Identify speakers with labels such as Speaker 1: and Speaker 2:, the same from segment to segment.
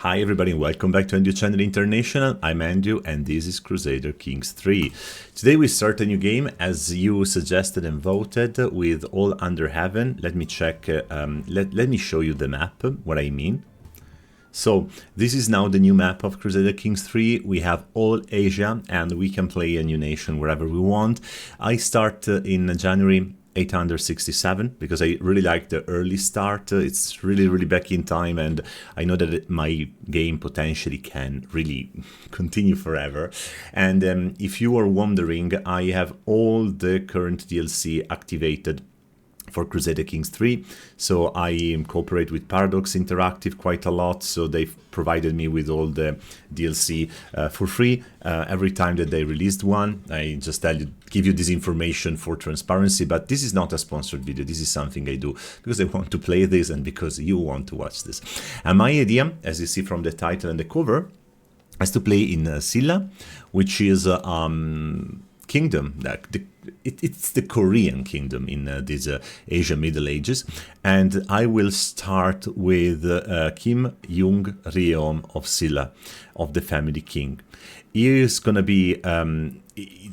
Speaker 1: Hi everybody, welcome back to Andrew Channel International. I'm Andrew and this is Crusader Kings III. Today we start a new game as you suggested and voted with All Under Heaven. Let me check, let me show you the map, what I mean. So this is now the new map of Crusader Kings III. We have all Asia and we can play a new nation wherever we want. I start in January 867 because I really like the early start. It's really back in time, and I know that my game potentially can really continue forever. And if you are wondering, I have all the current DLC activated for Crusader Kings III, so I cooperate with Paradox Interactive quite a lot, so they've provided me with all the DLC for free every time that they released one. I just give you this information for transparency, but this is not a sponsored video. This is something I do because I want to play this and because you want to watch this. And my idea, as you see from the title and the cover, is to play in Silla, which is kingdom. It's the Korean kingdom in this Asia Middle Ages, and I will start with Kim Jung-ryom of Silla, of the family king. He is going to be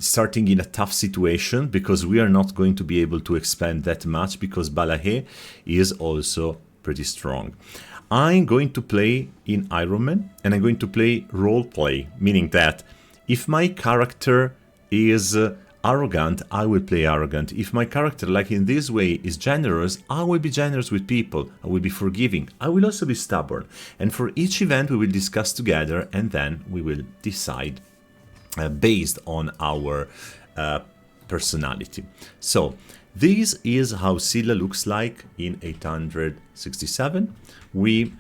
Speaker 1: starting in a tough situation because we are not going to be able to expand that much because Balahe is also pretty strong. I'm going to play in Iron Man, and I'm going to play roleplay, meaning that if my character is arrogant, I will play arrogant. If my character, like in this way, is generous, I will be generous with people. I will be forgiving. I will also be stubborn. And for each event, we will discuss together, and then we will decide based on our personality. So this is how Silla looks like in 867. We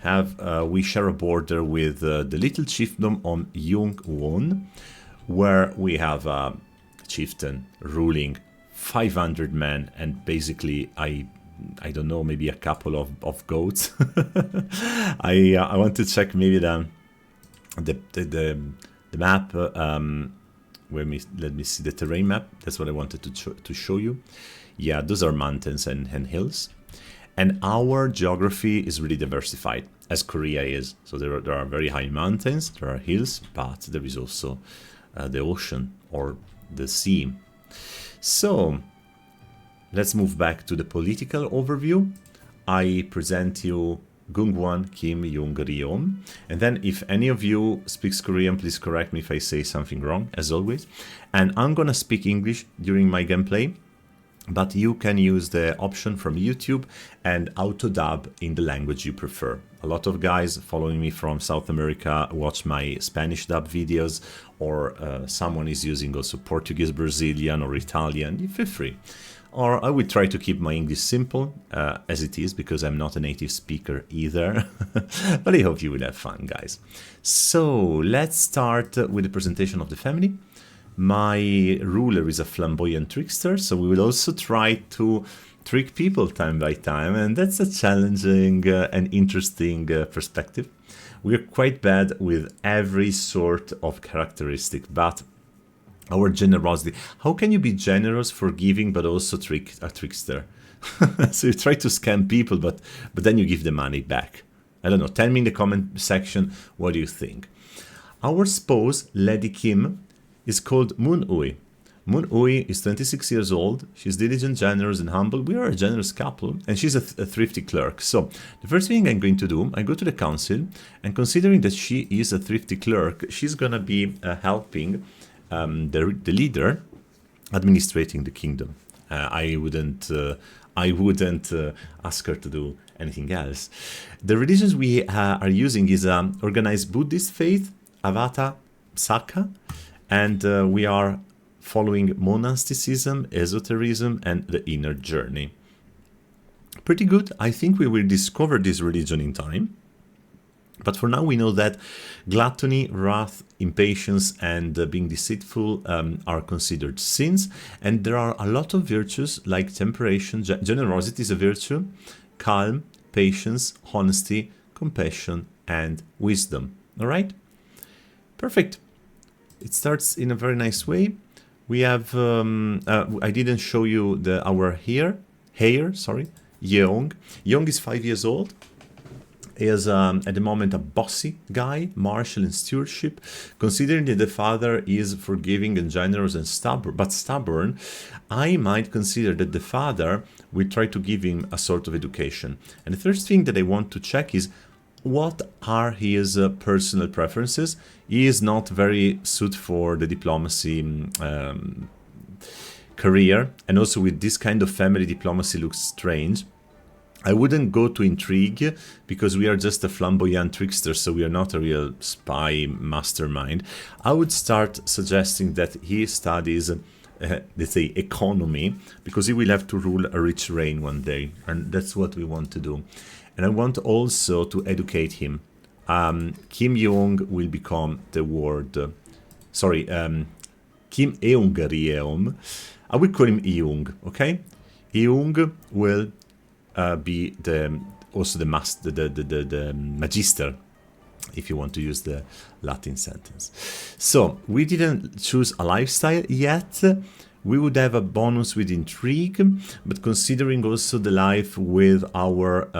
Speaker 1: share a border with the little chiefdom on Jung-won, where we have a chieftain ruling 500 men and basically I don't know, maybe a couple of goats. I want to check maybe the map. Let me see the terrain map. That's what I wanted to show you. Yeah, those are mountains and hills, and our geography is really diversified, as Korea is. So there are very high mountains, there are hills, but there is also the ocean or the sea. So let's move back to the political overview. I present you Gungwon Kim Jung-ryom, and then if any of you speaks Korean, please correct me if I say something wrong, as always. And I'm gonna speak English during my gameplay, but you can use the option from YouTube and auto dub in the language you prefer. A lot of guys following me from South America watch my Spanish dub videos, or someone is using also Portuguese, Brazilian, or Italian. You feel free. Or I will try to keep my English simple as it is, because I'm not a native speaker either. But I hope you will have fun, guys. So let's start with the presentation of the family. My ruler is a flamboyant trickster, so we will also try to trick people time by time, and that's a challenging and interesting perspective. We are quite bad with every sort of characteristic, but our generosity. How can you be generous, forgiving, but also a trickster? So you try to scam people, but then you give the money back. I don't know. Tell me in the comment section what do you think. Our spouse, Lady Kim, is called Moon-Ui. Moon-Ui is 26 years old. She's diligent, generous, and humble. We are a generous couple, and she's a thrifty clerk. So the first thing I'm going to do, I go to the council, and considering that she is a thrifty clerk, she's gonna be helping the leader administrating the kingdom. I wouldn't ask her to do anything else. The religions we are using is organized Buddhist faith, Avata, Saka, and we are following monasticism, esotericism, and the inner journey. Pretty good. I think we will discover this religion in time. But for now, we know that gluttony, wrath, impatience, and being deceitful are considered sins. And there are a lot of virtues like temperation, generosity is a virtue, calm, patience, honesty, compassion, and wisdom. All right? Perfect. It starts in a very nice way. We have, I didn't show you our hair, sorry, Yeong. Yeong is 5 years old. is at the moment a bossy guy, martial in stewardship. Considering that the father is forgiving and generous and stubborn, I might consider that the father will try to give him a sort of education. And the first thing that I want to check is what are his personal preferences. He is not very suited for the diplomacy career, and also with this kind of family, diplomacy looks strange. I wouldn't go to intrigue because we are just a flamboyant trickster, so we are not a real spy mastermind. I would start suggesting that he studies, let's say, economy, because he will have to rule a rich reign one day, and that's what we want to do. And I want also to educate him. Kim Jong will become the word. Kim Eung-rieom. I will call him Eung, okay? Eung will be also the magister, if you want to use the Latin sentence. So we didn't choose a lifestyle yet. We would have a bonus with intrigue, but considering also the life with our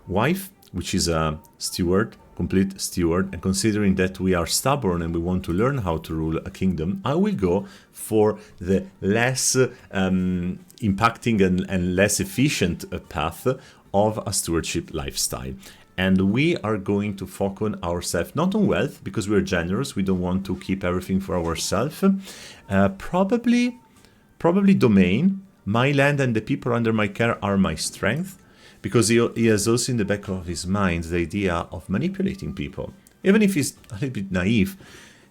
Speaker 1: wife, which is a steward, complete steward, and considering that we are stubborn and we want to learn how to rule a kingdom, I will go for the less impacting and less efficient path of a stewardship lifestyle. And we are going to focus ourselves not on wealth, because we're generous, we don't want to keep everything for ourselves. Probably domain. My land and the people under my care are my strength, because he has also in the back of his mind the idea of manipulating people. Even if he's a little bit naive,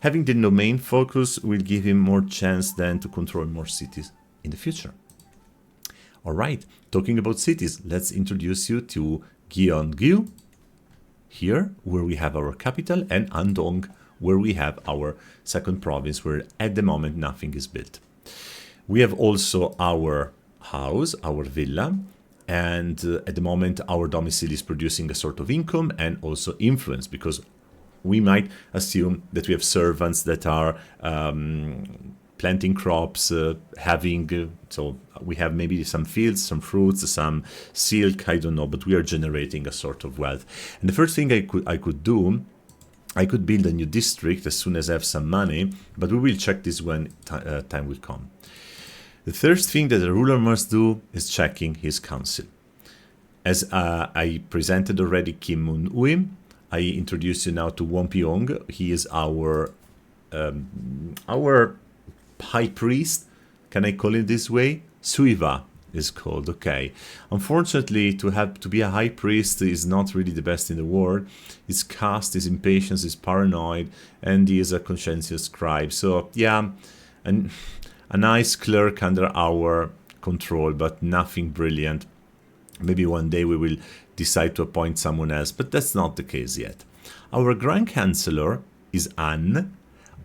Speaker 1: having the domain focus will give him more chance then to control more cities in the future. All right, talking about cities, let's introduce you to Gyeongju, here where we have our capital, and Andong, where we have our second province, where at the moment nothing is built. We have also our house, our villa, and at the moment our domicile is producing a sort of income and also influence, because we might assume that we have servants that are planting crops, so we have maybe some fields, some fruits, some silk, I don't know, but we are generating a sort of wealth. And the first thing I could do, I could build a new district as soon as I have some money, but we will check this when time will come. The first thing that a ruler must do is checking his council. As I presented already Kim Moon-ui, I introduce you now to Won Pyong. He is our high priest. Can I call it this way? Suiva is called, okay. Unfortunately, to be a high priest is not really the best in the world. His caste, his impatience, is paranoid, and he is a conscientious scribe. So yeah, and a nice clerk under our control, but nothing brilliant. Maybe one day we will decide to appoint someone else, but that's not the case yet. Our Grand Chancellor is An,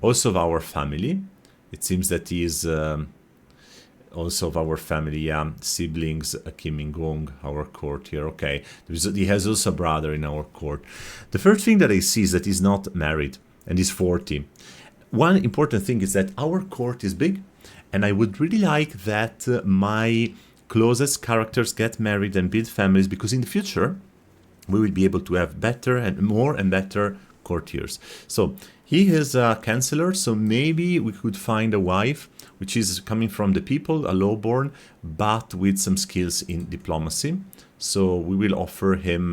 Speaker 1: also of our family. It seems that he is also of our family, siblings, Kim In-gong, our court here, okay. He has also a brother in our court. The first thing that I see is that he's not married, and he's 40. One important thing is that our court is big, and I would really like that my closest characters get married and build families, because in the future we will be able to have better and more and better courtiers. So he is a chancellor, so maybe we could find a wife which is coming from the people, a lowborn, but with some skills in diplomacy. So we will offer him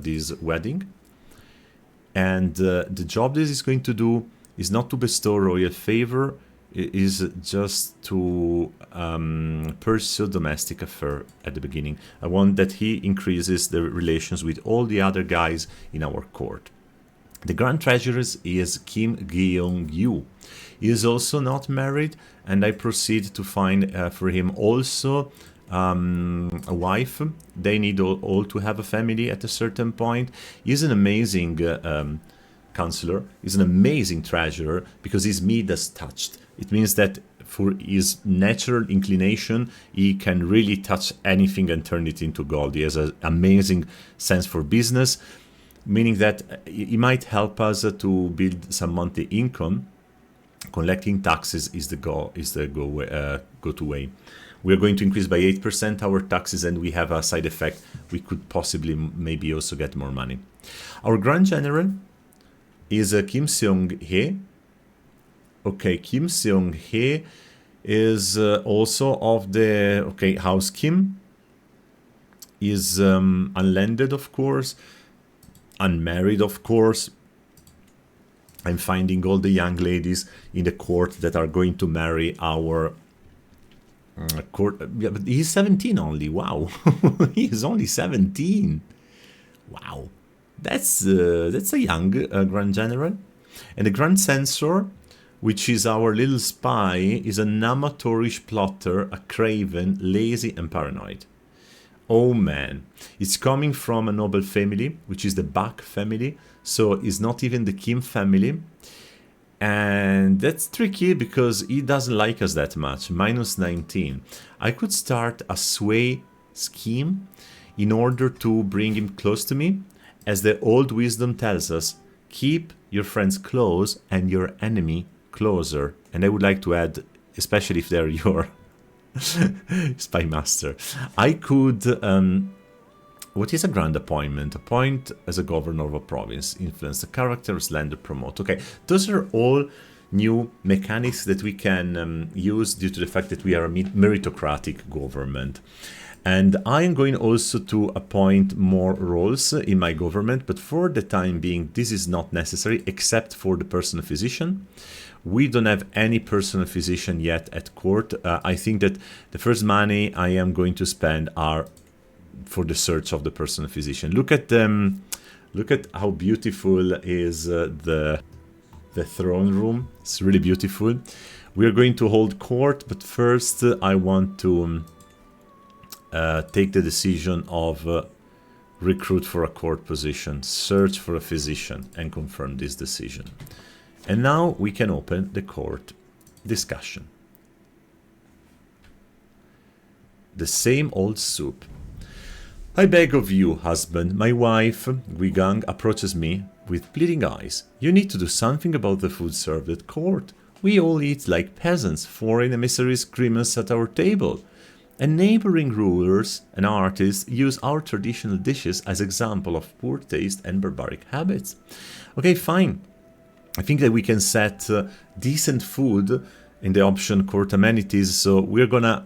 Speaker 1: this wedding. And the job this is going to do is not to bestow royal favor, it is just to pursue domestic affair at the beginning. I want that he increases the relations with all the other guys in our court. The Grand Treasurer is Kim Gyeong-yu. He is also not married, and I proceed to find for him also a wife. They need all to have a family at a certain point. He is an amazing counselor. He's an amazing treasurer because his Midas touched. It means that for his natural inclination, he can really touch anything and turn it into gold. He has an amazing sense for business, meaning that he might help us to build some monthly income. Collecting taxes is the go-to way. We are going to increase by 8% our taxes, and we have a side effect. We could possibly maybe also get more money. Our Grand General is Kim Seong-hee. Okay, Kim Seong-hee is also of the, okay, House Kim. Is unlanded, of course. Unmarried, of course. I'm finding all the young ladies in the court that are going to marry our court. Yeah, but he's 17 only. Wow. He is only 17. Wow. That's a young Grand General. And the Grand Censor, which is our little spy, is an amateurish plotter, a craven, lazy and paranoid. Oh man, it's coming from a noble family, which is the Bak family, so it's not even the Kim family. And that's tricky because he doesn't like us that much, minus 19. I could start a sway scheme in order to bring him close to me. As the old wisdom tells us, keep your friends close and your enemy closer. And I would like to add, especially if they're your spy master. I could, what is a grand appointment? Appoint as a governor of a province, influence the character, slander, promote. Okay, those are all new mechanics that we can use due to the fact that we are a meritocratic government. And I am going also to appoint more roles in my government, but for the time being, this is not necessary except for the personal physician. We don't have any personal physician yet at court. I think that the first money I am going to spend are for the search of the personal physician. Look at them. Look at how beautiful is the throne room. It's really beautiful. We are going to hold court, but first I want to take the decision of recruit for a court position, search for a physician, and confirm this decision. And now we can open the court discussion. The same old soup. I beg of you, husband, my wife, Guigang, approaches me with pleading eyes. You need to do something about the food served at court. We all eat like peasants, foreign emissaries grimace at our table. And neighboring rulers and artists use our traditional dishes as example of poor taste and barbaric habits. Okay, fine. I think that we can set decent food in the option court amenities, so we're gonna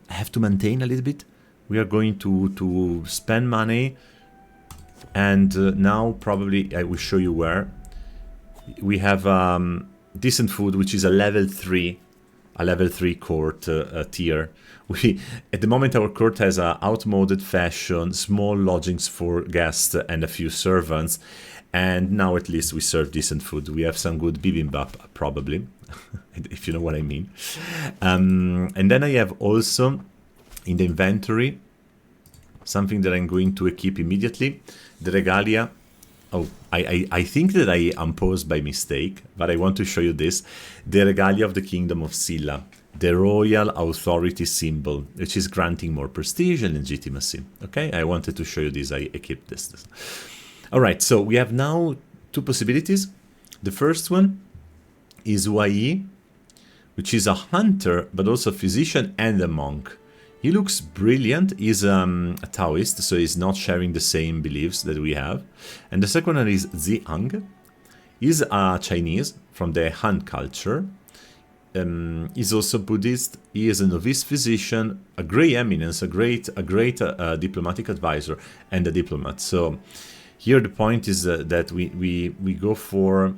Speaker 1: have to maintain a little bit. We are going to spend money, and now probably I will show you where. We have decent food, which is a level 3 court tier. At the moment our court has a outmoded fashion, small lodgings for guests and a few servants. And now at least we serve decent food. We have some good bibimbap, probably, if you know what I mean. And then I have also in the inventory something that I'm going to equip immediately. The regalia. Oh, I think that I imposed by mistake, but I want to show you this. The regalia of the Kingdom of Silla. The royal authority symbol, which is granting more prestige and legitimacy. Okay, I wanted to show you this. I equipped this. All right, so we have now two possibilities. The first one is Wai, which is a hunter, but also a physician and a monk. He looks brilliant. He's a Taoist, so he's not sharing the same beliefs that we have. And the second one is Ziang. He's a Chinese from the Han culture. He's also Buddhist. He is a novice physician, a great eminence, a great diplomatic advisor, and a diplomat. So here the point is that we go for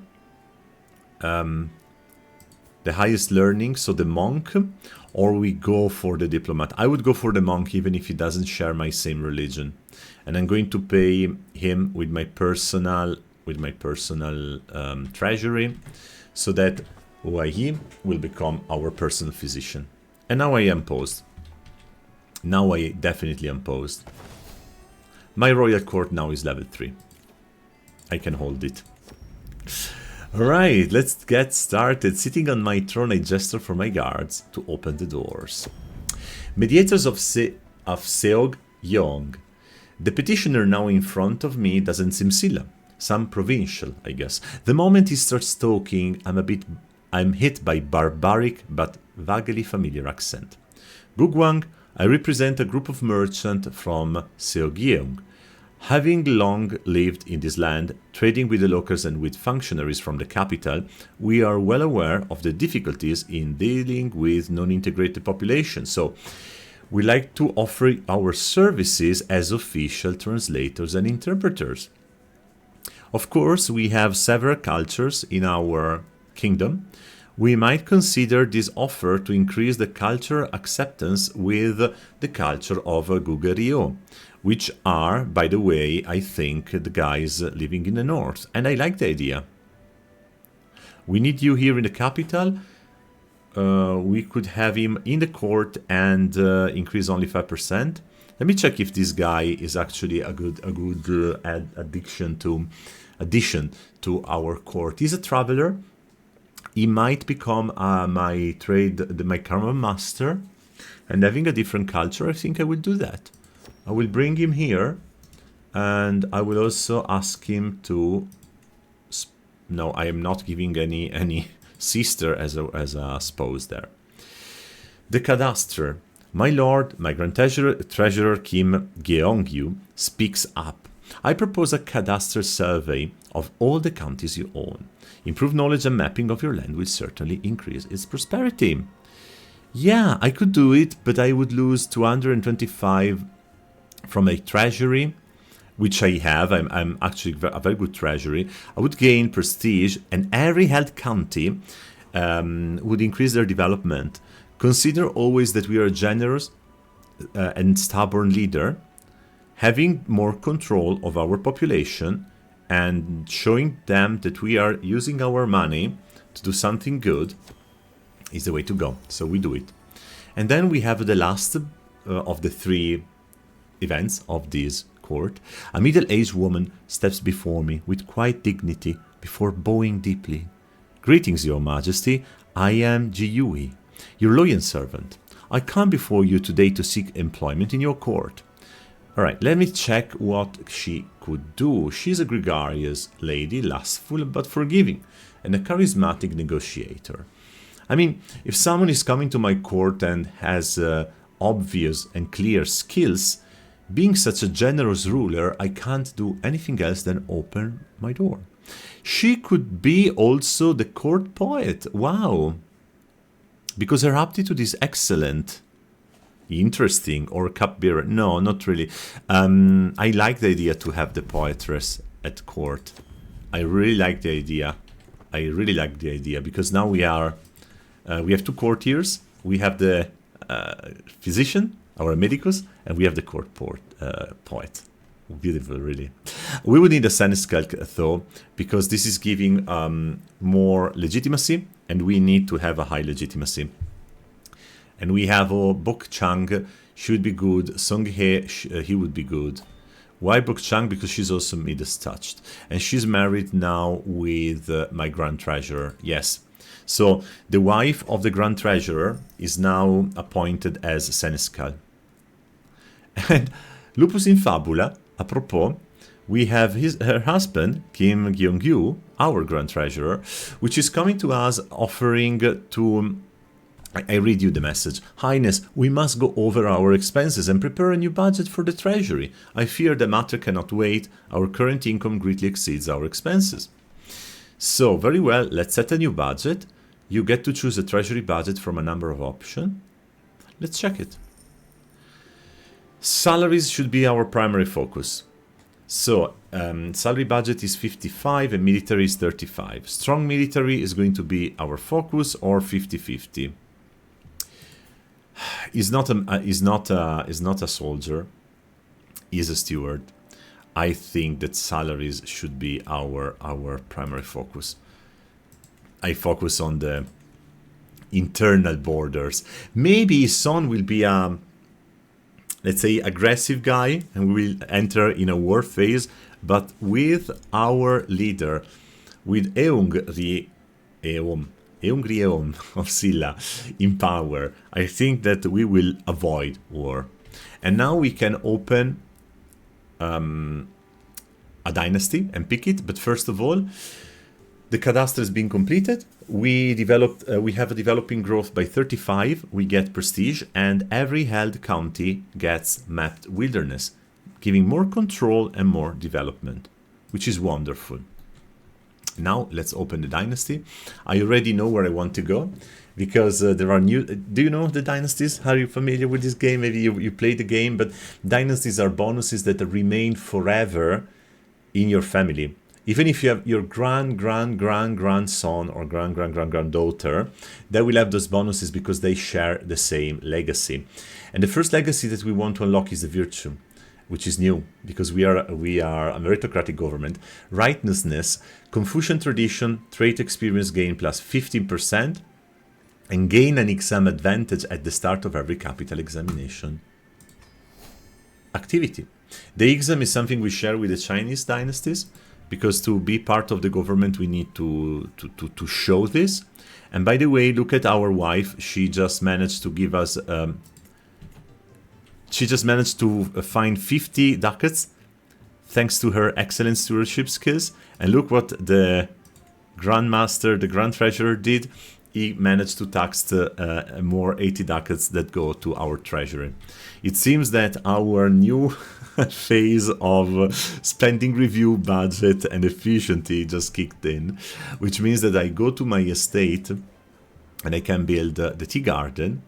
Speaker 1: the highest learning, so the monk, or we go for the diplomat. I would go for the monk even if he doesn't share my same religion. And I'm going to pay him with my personal treasury, so that Wai will become our personal physician. And now I am posed. Now I definitely am posed. My royal court now is level 3. I can hold it. Alright, let's get started. Sitting on my throne, I gesture for my guards to open the doors. Mediators of Seog Yong. The petitioner now in front of me doesn't seem Silla. Some provincial, I guess. The moment he starts talking, I'm hit by barbaric but vaguely familiar accent. Gugwang, I represent a group of merchants from Seogyeong. Having long lived in this land, trading with the locals and with functionaries from the capital, we are well aware of the difficulties in dealing with non-integrated population. So we like to offer our services as official translators and interpreters. Of course, we have several cultures in our kingdom. We might consider this offer to increase the cultural acceptance with the culture of Goguryeo, which are, by the way, I think, the guys living in the north. And I like the idea. We need you here in the capital. We could have him in the court and increase only 5%. Let me check if this guy is actually a good addition to our court. He's a traveler. He might become my karma master, and having a different culture, I think I will do that. I will bring him here, and I will also ask him to. No, I am not giving any sister as a spouse there. The cadastre. My lord, my grand treasurer Kim Geongyu speaks up. I propose a cadastre survey of all the counties you own. Improved knowledge and mapping of your land will certainly increase its prosperity. Yeah, I could do it, but I would lose 225 from a treasury, which I have. I'm actually a very good treasury. I would gain prestige, and every held county would increase their development. Consider always that we are a generous and stubborn leader, having more control of our population and showing them that we are using our money to do something good is the way to go. So we do it. And then we have the last of the 3 events of this court. A middle-aged woman steps before me with quiet dignity before bowing deeply. Greetings, Your Majesty. I am Jiyui, your loyal servant. I come before you today to seek employment in your court. Alright, let me check what she could do. She's a gregarious lady, lustful but forgiving, and a charismatic negotiator. I mean, if someone is coming to my court and has obvious and clear skills, being such a generous ruler, I can't do anything else than open my door. She could be also the court poet. Wow! Because her aptitude is excellent. Interesting. Or cupbearer. No, not really. I like the idea to have the poetress at court. I really like the idea. Because now we have 2 courtiers. We have the physician, our medicus, and we have the court poet. Beautiful, really. We would need a senescal though, because this is giving more legitimacy, and we need to have a high legitimacy. And we have Bok Chang, should be good. Song He, he would be good. Why Bok Chang? Because she's also Midas touched, and she's married now with my grand treasurer. Yes. So the wife of the grand treasurer is now appointed as senescal. And Lupus in Fabula, apropos, we have her husband, Kim Gyeongyu, our grand treasurer, which is coming to us offering to... I read you the message. Highness, we must go over our expenses and prepare a new budget for the treasury. I fear the matter cannot wait. Our current income greatly exceeds our expenses. So, very well, let's set a new budget. You get to choose a treasury budget from a number of options. Let's check it. Salaries should be our primary focus. So, salary budget is 55 and military is 35. Strong military is going to be our focus, or 50-50. Is not a soldier. Is a steward. I think that salaries should be our primary focus. I focus on the internal borders. Maybe his son will be a, let's say, aggressive guy, and we will enter in a war phase. But with our leader, with Eungrion of Silla in power, I think that we will avoid war. And now we can open a dynasty and pick it. But first of all, The cadastre has been completed. We have a developing growth by 35. We get prestige, and every held county gets mapped wilderness, giving more control and more development, which is wonderful. Now let's open the dynasty. I already know where I want to go, because there are new... Do you know the dynasties? Are you familiar with this game? Maybe you play the game, but dynasties are bonuses that remain forever in your family. Even if you have your grandson or granddaughter, they will have those bonuses because they share the same legacy. And the first legacy that we want to unlock is the virtue, which is new because we are a meritocratic government. Righteousness, Confucian tradition, trait experience gain plus 15%, and gain an exam advantage at the start of every capital examination activity. The exam is something we share with the Chinese dynasties, because to be part of the government we need to show this. And by the way, look at our wife. She just managed to give us find 50 ducats thanks to her excellent stewardship skills. And look what the grandmaster, the grand treasurer, did. He managed to tax more 80 ducats that go to our treasury. It seems that our new phase of spending review, budget and efficiency just kicked in, which means that I go to my estate and I can build the tea garden,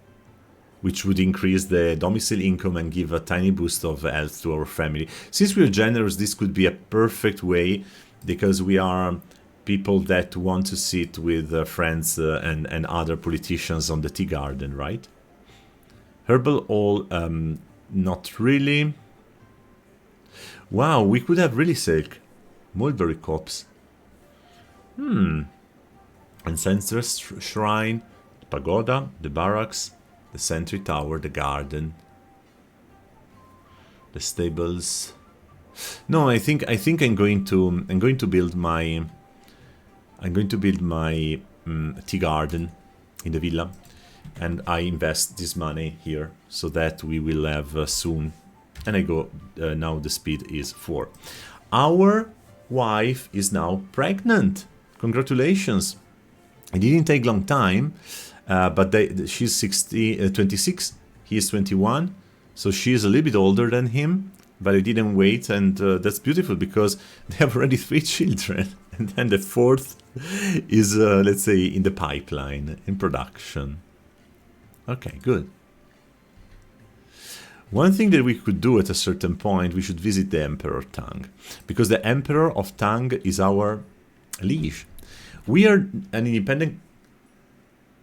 Speaker 1: which would increase the domicile income and give a tiny boost of health to our family. Since we're generous, this could be a perfect way, because we are people that want to sit with friends and other politicians on the tea garden, right? Herbal oil, not really. Wow, we could have really silk. Mulberry copse. Ancestors shrine, pagoda, the barracks, the sentry tower, the garden, the stables. No, I think I'm going to build my tea garden in the villa, and I invest this money here so that we will have soon. And I go, now the speed is 4. Our wife is now pregnant. Congratulations. It didn't take long time, but she's 26, he is 21. So she is a little bit older than him, but I didn't wait. And that's beautiful because they have already 3 children. And then the 4th is, let's say, in the pipeline, in production. Okay, good. One thing that we could do at a certain point, we should visit the Emperor Tang, because the Emperor of Tang is our liege. We are an independent...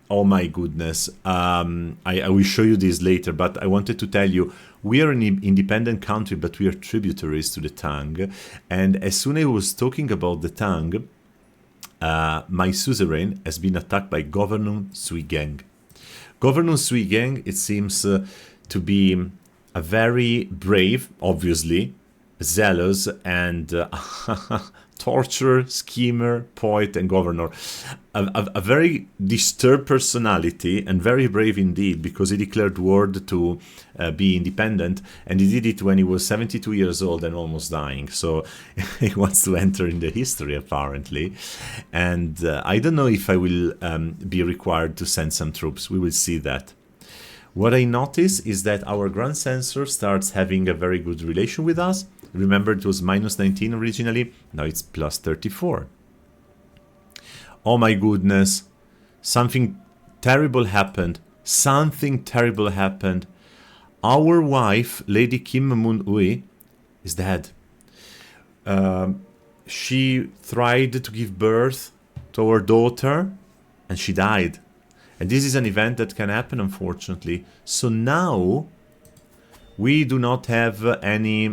Speaker 1: Oh my goodness, I will show you this later, but I wanted to tell you, we are an independent country, but we are tributaries to the Tang. And as soon as I was talking about the Tang, my suzerain has been attacked by Governor Sui Geng. Governor Sui Geng, it seems to be a very brave, obviously, zealous, and torturer, schemer, poet, and governor. A very disturbed personality, and very brave indeed, because he declared war to be independent, and he did it when he was 72 years old and almost dying. So he wants to enter in the history, apparently. And I don't know if I will be required to send some troops. We will see that. What I notice is that our Grand Censor starts having a very good relation with us. Remember, it was minus 19 originally. Now it's plus 34. Oh my goodness. Something terrible happened. Something terrible happened. Our wife, Lady Kim Moon Ui, is dead. She tried to give birth to our daughter, and she died. And this is an event that can happen, unfortunately. So now we do not have any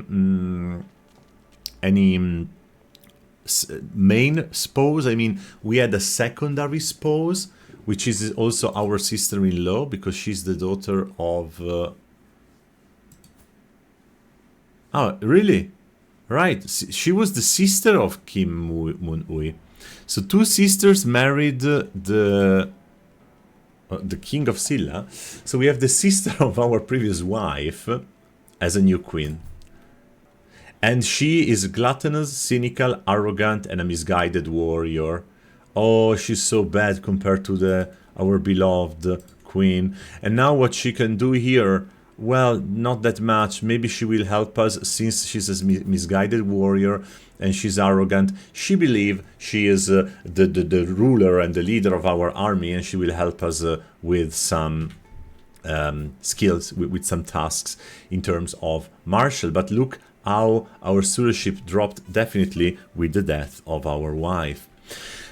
Speaker 1: main spouse. I mean, we had a secondary spouse, which is also our sister-in-law, because she's the daughter of... Oh, really? Right. She was the sister of Kim Moon Ui. So 2 sisters married the king of Silla. So we have the sister of our previous wife as a new queen. And she is gluttonous, cynical, arrogant, and a misguided warrior. Oh, she's so bad compared to our beloved queen. And now what she can do here, well, not that much. Maybe she will help us since she's a misguided warrior and she's arrogant. She believes she is the ruler and the leader of our army, and she will help us with some skills, with some tasks in terms of martial. But look how our rulership dropped definitely with the death of our wife.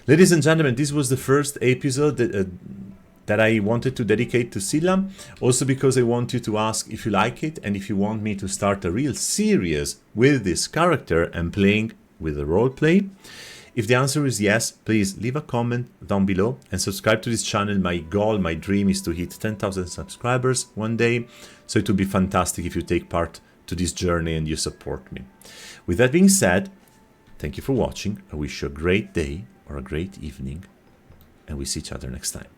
Speaker 1: Ladies and gentlemen, this was the first episode that I wanted to dedicate to Silla, also because I want you to ask if you like it and if you want me to start a real series with this character and playing with a roleplay. If the answer is yes, please leave a comment down below and subscribe to this channel. My goal, my dream is to hit 10,000 subscribers one day, so it would be fantastic if you take part to this journey and you support me. With that being said, thank you for watching. I wish you a great day or a great evening, and we see each other next time.